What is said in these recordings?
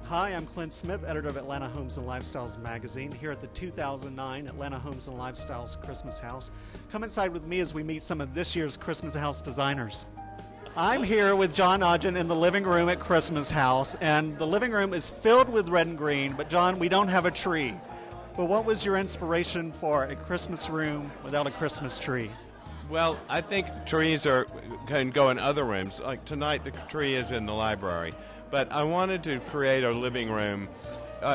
Hi, I'm Clint Smith, editor of Atlanta Homes and Lifestyles magazine, here at the 2009 Atlanta Homes and Lifestyles Christmas House. Come inside with me as we meet some of this year's Christmas House designers. I'm here with John Oetgen in the living room at Christmas House, and the living room is filled with red and green, but John, we don't have a tree. But what was your inspiration for a Christmas room without a Christmas tree? Well, I think trees can go in other rooms. Like tonight, the tree is in the library. But I wanted to create a living room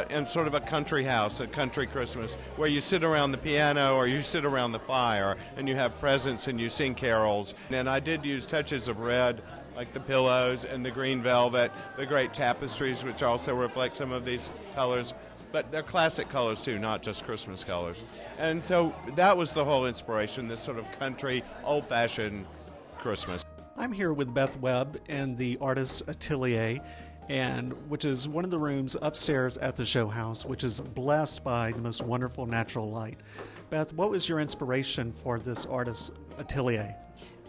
in sort of a country house, a country Christmas, where you sit around the piano or you sit around the fire and you have presents and you sing carols. And I did use touches of red, like the pillows and the green velvet, the great tapestries, which also reflect some of these colors. But they're classic colors, too, not just Christmas colors. And so that was the whole inspiration, this sort of country, old-fashioned Christmas. I'm here with Beth Webb and the artist Artelier, which is one of the rooms upstairs at the show house, which is blessed by the most wonderful natural light. Beth, what was your inspiration for this artist Artelier?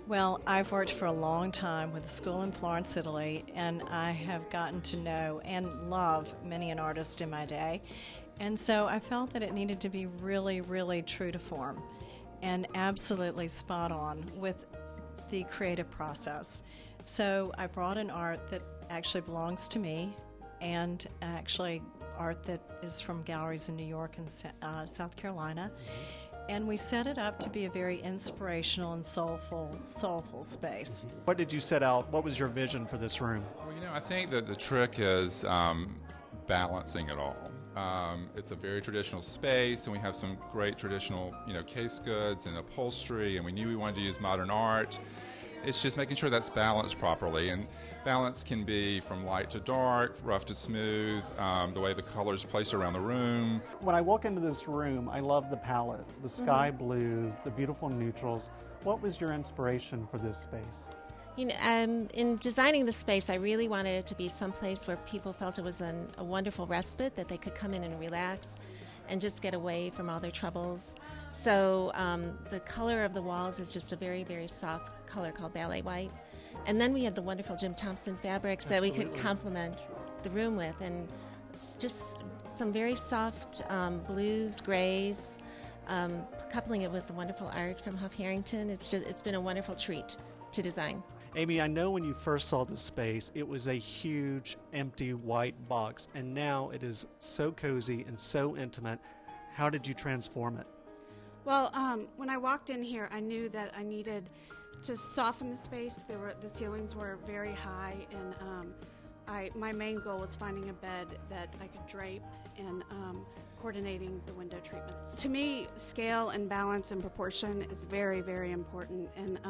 Well, I've worked for a long time with a school in Florence, Italy, and I have gotten to know and love many an artist in my day. And so I felt that it needed to be really, really true to form and absolutely spot on with the creative process. So I brought an art that actually belongs to me, and actually art that is from galleries in New York and South Carolina. And we set it up to be a very inspirational and soulful space. What did you set out? What was your vision for this room? Well, I think that the trick is balancing it all. It's a very traditional space, and we have some great traditional, case goods and upholstery, and we knew we wanted to use modern art. It's just making sure that's balanced properly, and balance can be from light to dark, rough to smooth, the way the colors place around the room. When I walk into this room, I love the palette, the sky blue, the beautiful neutrals. What was your inspiration for this space? In designing the space, I really wanted it to be someplace where people felt it was a wonderful respite, that they could come in and relax and just get away from all their troubles. So the color of the walls is just a very, very soft color called ballet white. And then we had the wonderful Jim Thompson fabrics that we could complement the room with, and just some very soft blues, grays, coupling it with the wonderful art from Huff Harrington. It's been a wonderful treat to design. Amy, I know when you first saw this space, it was a huge, empty, white box, and now it is so cozy and so intimate. How did you transform it? Well, when I walked in here, I knew that I needed to soften the space. The ceilings were very high, and my main goal was finding a bed that I could drape and coordinating the window treatments. To me, scale and balance and proportion is very, very important, and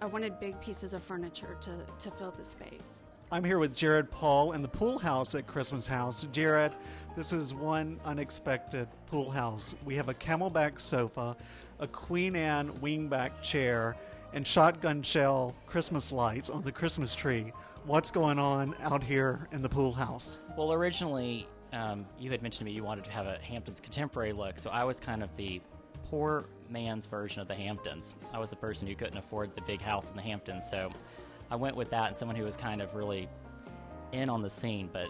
I wanted big pieces of furniture to fill the space. I'm here with Jared Paul in the pool house at Christmas House. Jared, this is one unexpected pool house. We have a camelback sofa, a Queen Anne wingback chair, and shotgun shell Christmas lights on the Christmas tree. What's going on out here in the pool house? Well, originally, you had mentioned to me you wanted to have a Hamptons contemporary look, so I was kind of the poor man's version of the Hamptons. I was the person who couldn't afford the big house in the Hamptons, so I went with that, and someone who was kind of really in on the scene, but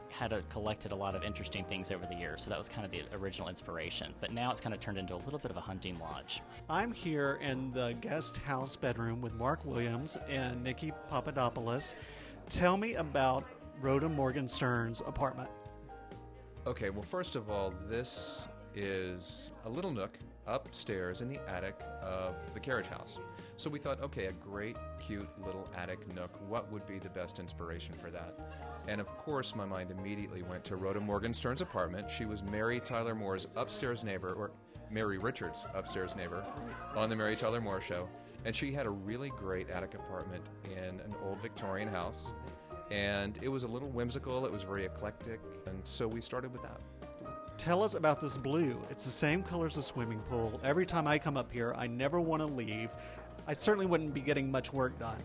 had collected a lot of interesting things over the years, so that was kind of the original inspiration. But now it's kind of turned into a little bit of a hunting lodge. I'm here in the guest house bedroom with Mark Williams and Niki Papadopoulos. Tell me about Rhoda Morgenstern's apartment. Okay, well, first of all, this is a little nook upstairs in the attic of the carriage house. So we thought, okay, a great, cute little attic nook. What would be the best inspiration for that? And of course, my mind immediately went to Rhoda Morgenstern's apartment. She was Mary Tyler Moore's upstairs neighbor, or Mary Richards' upstairs neighbor on the Mary Tyler Moore Show. And she had a really great attic apartment in an old Victorian house. And it was a little whimsical, it was very eclectic, and so we started with that. Tell us about this blue. It's the same color as the swimming pool. Every time I come up here, I never want to leave. I certainly wouldn't be getting much work done.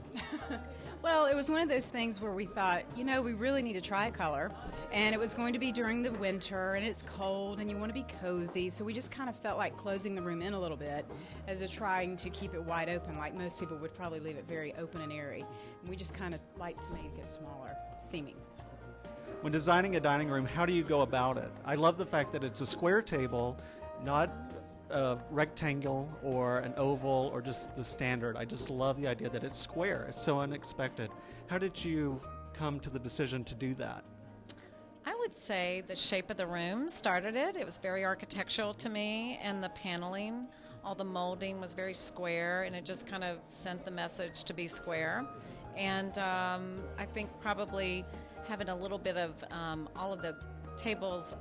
Well, it was one of those things where we thought, we really need to try a color. And it was going to be during the winter, and it's cold, and you want to be cozy. So we just kind of felt like closing the room in a little bit as a trying to keep it wide open, like most people would probably leave it very open and airy. And we just kind of like to make it smaller seeming. When designing a dining room, how do you go about it? I love the fact that it's a square table, not a rectangle or an oval or just the standard. I just love the idea that it's square. It's so unexpected. How did you come to the decision to do that? I would say the shape of the room started it. It was very architectural to me, and the paneling, all the molding was very square, and it just kind of sent the message to be square. And I think probably having a little bit of all of the tables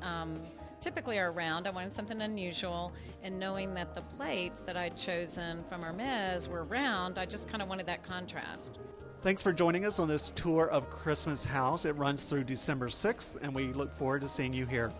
typically are round. I wanted something unusual, and knowing that the plates that I'd chosen from Hermes were round, I just kind of wanted that contrast. Thanks for joining us on this tour of Christmas House. It runs through December 6th, and we look forward to seeing you here.